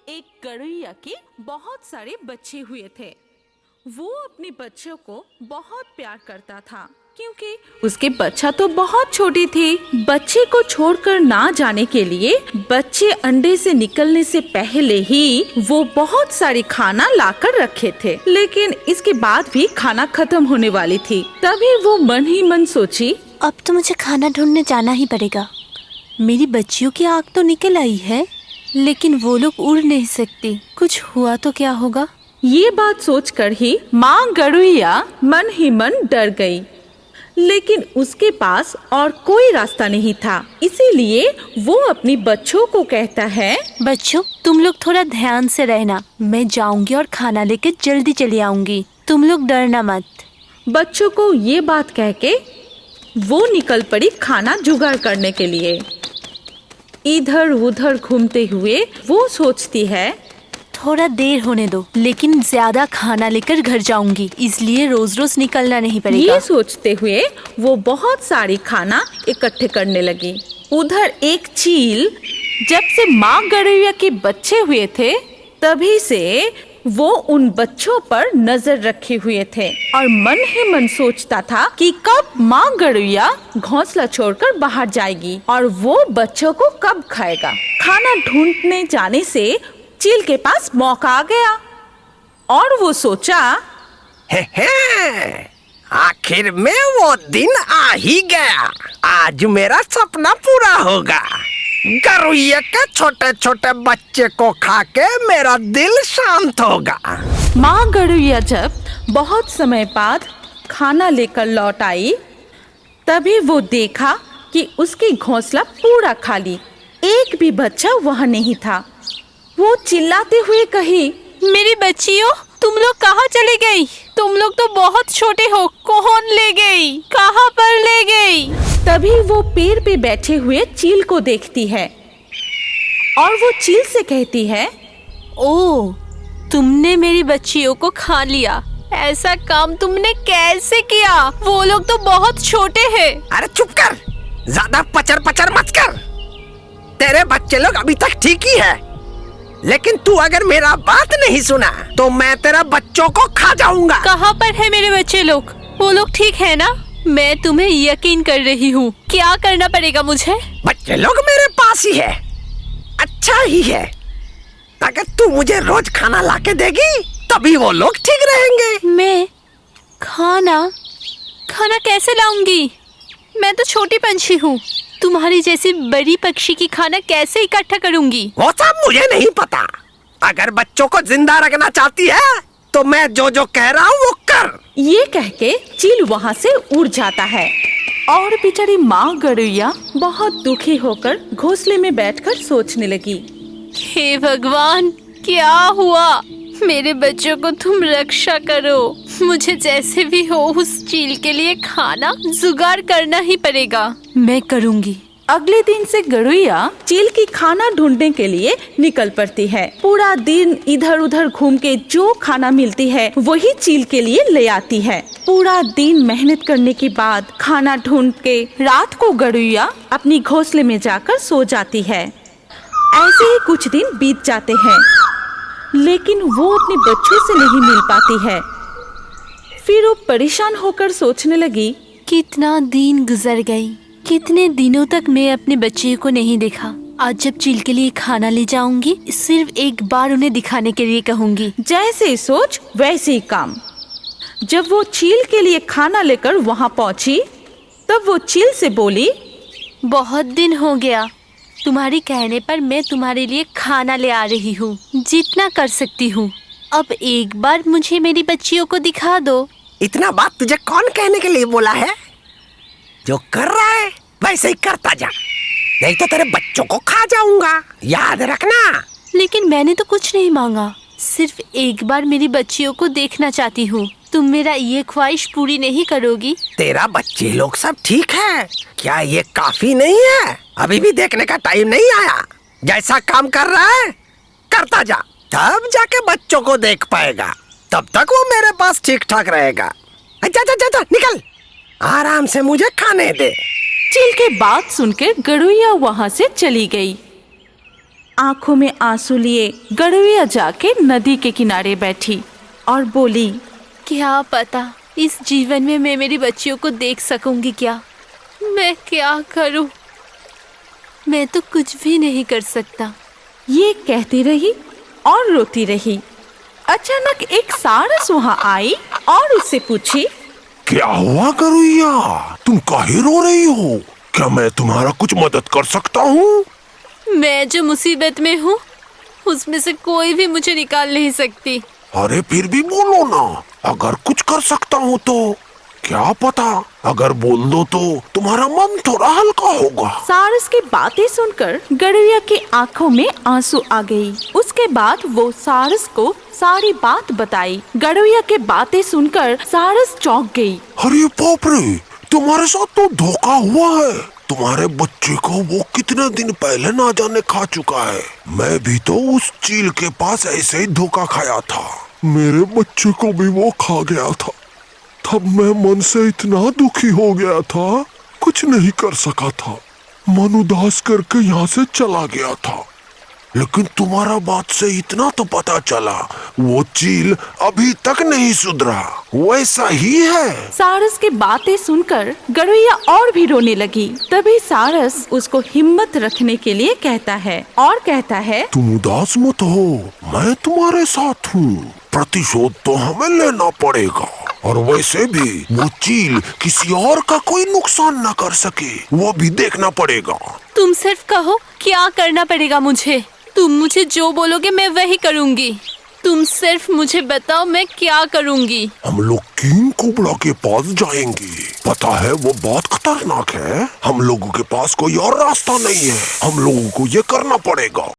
एक गौरैया के बहुत सारे बच्चे हुए थे। वो अपने बच्चों को बहुत प्यार करता था क्योंकि उसके बच्चा तो बहुत छोटी थी। बच्चे को छोड़कर ना जाने के लिए बच्चे अंडे से निकलने से पहले ही वो बहुत सारी खाना लाकर रखे थे, लेकिन इसके बाद भी खाना खत्म होने वाली थी। तभी वो मन ही मन सोची, अब तो मुझे खाना ढूंढने जाना ही पड़ेगा। मेरी बच्चियों की आँख तो निकल आई है, लेकिन वो लोग उड़ नहीं सकती। कुछ हुआ तो क्या होगा? ये बात सोचकर ही माँ गौरैया मन ही मन डर गई, लेकिन उसके पास और कोई रास्ता नहीं था। इसीलिए वो अपनी बच्चों को कहता है, बच्चों तुम लोग थोड़ा ध्यान से रहना, मैं जाऊंगी और खाना लेके जल्दी चली आऊंगी, तुम लोग डरना मत। बच्चों को ये बात कह के वो निकल पड़ी खाना जुगाड़ करने के लिए। इधर उधर घूमते हुए वो सोचती है, थोड़ा देर होने दो, लेकिन ज्यादा खाना लेकर घर जाऊंगी, इसलिए रोज रोज निकलना नहीं पड़ेगा। ये सोचते हुए वो बहुत सारी खाना इकट्ठे करने लगी। उधर एक चील, जब से माँ गौरैया के बच्चे हुए थे तभी से वो उन बच्चों पर नजर रखे हुए थे और मन ही मन सोचता था कि कब माँ गौरैया घोंसला छोड़कर बाहर जाएगी और वो बच्चों को कब खाएगा। खाना ढूंढने जाने से चील के पास मौका आ गया और वो सोचा, आखिर में वो दिन आ ही गया। आज मेरा सपना पूरा होगा। गौरैया के छोटे छोटे बच्चे को खा के मेरा दिल शांत होगा। माँ गौरैया जब बहुत समय बाद खाना लेकर लौट आई, तभी वो देखा कि उसकी घोंसला पूरा खाली, एक भी बच्चा वहाँ नहीं था। वो चिल्लाते हुए कही, मेरी बच्चियों, तुम लोग कहाँ चली गई? तुम लोग तो बहुत छोटे हो, कौन ले गई? कहाँ पर ले गई? तभी वो पेड़ पे बैठे हुए चील को देखती है और वो चील से कहती है, ओ, तुमने मेरी बच्चियों को खा लिया। ऐसा काम तुमने कैसे किया? वो लोग तो बहुत छोटे हैं। अरे चुप कर, ज्यादा पचर पचर मत कर। तेरे बच्चे लोग अभी तक ठीक ही है, लेकिन तू अगर मेरा बात नहीं सुना तो मैं तेरा बच्चों को खा जाऊंगा। कहाँ पर है मेरे बच्चे लोग? वो लोग ठीक है ना? मैं तुम्हें यकीन कर रही हूँ। क्या करना पड़ेगा मुझे? बच्चे लोग मेरे पास ही है। अच्छा ही है, अगर तू मुझे रोज खाना लाके देगी तभी वो लोग ठीक रहेंगे। मैं खाना कैसे लाऊंगी? मैं तो छोटी पंछी हूँ, तुम्हारी जैसी बड़ी पक्षी की खाना कैसे इकट्ठा करूंगी? वो सब मुझे नहीं पता। अगर बच्चों को जिंदा रखना चाहती है तो मैं जो जो कह रहा हूँ वो कर। ये कह के चील वहाँ से उड़ जाता है और बेचारी माँ गौरैया बहुत दुखी होकर घोंसले में बैठकर सोचने लगी, हे भगवान, क्या हुआ? मेरे बच्चों को तुम रक्षा करो। मुझे जैसे भी हो उस चील के लिए खाना जुगाड़ करना ही पड़ेगा। मैं करूँगी। अगले दिन से गौरैया चील की खाना ढूंढने के लिए निकल पड़ती है। पूरा दिन इधर उधर घूम के जो खाना मिलती है वही चील के लिए ले आती है। पूरा दिन मेहनत करने के बाद खाना ढूंढ के रात को गौरैया अपनी घोंसले में जाकर सो जाती है। ऐसे ही कुछ दिन बीत जाते हैं, लेकिन वो अपने बच्चों से नहीं मिल पाती है। फिर वो परेशान होकर सोचने लगी, कितना दिन गुजर गई, कितने दिनों तक मैं अपने बच्चे को नहीं देखा। आज जब चील के लिए खाना ले जाऊंगी, सिर्फ एक बार उन्हें दिखाने के लिए कहूंगी। जैसे सोच वैसे ही काम। जब वो चील के लिए खाना लेकर वहाँ पहुँची, तब वो चील से बोली, बहुत दिन हो गया, तुम्हारी कहने पर मैं तुम्हारे लिए खाना ले आ रही हूँ, जितना कर सकती हूँ। अब एक बार मुझे मेरी बच्चियों को दिखा दो। इतना बात तुझे कौन कहने के लिए बोला है? जो कर रहा है वैसे ही करता जा, नहीं तो तेरे बच्चों को खा जाऊंगा, याद रखना। लेकिन मैंने तो कुछ नहीं मांगा, सिर्फ एक बार मेरी बच्चियों को देखना चाहती हूँ। तुम मेरा ये ख्वाहिश पूरी नहीं करोगी? तेरा बच्चे लोग सब ठीक है, क्या ये काफी नहीं है? अभी भी देखने का टाइम नहीं आया। जैसा काम कर रहा है करता जा, तब जाके बच्चों को देख पाएगा। तब तक वो मेरे पास ठीक ठाक रहेगा। जा जा जा जा, निकल, आराम से मुझे खाने दे। चील के बात सुनकर गौरैया वहाँ से चली गई। आंखों में आंसू लिए गरुड़िया जाके नदी के किनारे बैठी और बोली, क्या पता इस जीवन में मैं मेरी बच्चियों को देख सकूंगी क्या? मैं क्या करूं? मैं तो कुछ भी नहीं कर सकता। ये कहती रही और रोती रही। अचानक एक सारस वहाँ आई और उससे पूछी, क्या हुआ गरुड़िया, तुम काहे रो रही हो? क्या मैं तुम्हारा कुछ मदद कर सकता हूँ? मैं जो मुसीबत में हूँ उसमें से कोई भी मुझे निकाल नहीं सकती। अरे फिर भी बोलो ना, अगर कुछ कर सकता हूँ तो। क्या पता अगर बोल दो तो तुम्हारा मन थोड़ा हल्का होगा। सारस की बातें सुनकर गरुड़िया की आंखों में आंसू आ गई। उसके बाद वो सारस को सारी बात बताई। गरुड़िया की बातें सुनकर सारस चौंक गई। अरे बाप रे, तुम्हारे साथ तो धोखा हुआ है। तुम्हारे बच्चे को वो कितने दिन पहले ना जाने खा चुका है। मैं भी तो उस चील के पास ऐसे ही धोखा खाया था। मेरे बच्चे को भी वो खा गया था। तब मैं मन से इतना दुखी हो गया था, कुछ नहीं कर सका था। मन उदास करके यहाँ से चला गया था। लेकिन तुम्हारा बात से इतना तो पता चला, वो चील अभी तक नहीं सुधरा, वैसा ही है। सारस की बातें सुनकर गरुड़िया और भी रोने लगी। तभी सारस उसको हिम्मत रखने के लिए कहता है और कहता है, तुम उदास मत हो, मैं तुम्हारे साथ हूँ। प्रतिशोध तो हमें लेना पड़ेगा, और वैसे भी वो चील किसी और का कोई नुकसान न कर सके, वो भी देखना पड़ेगा। तुम सिर्फ कहो क्या करना पड़ेगा मुझे। तुम मुझे जो बोलोगे मैं वही करूंगी। तुम सिर्फ मुझे बताओ मैं क्या करूंगी। हम लोग किंग कोबरा के पास जाएंगे। पता है वो बहुत खतरनाक है। हम लोगों के पास कोई और रास्ता नहीं है। हम लोगों को ये करना पड़ेगा।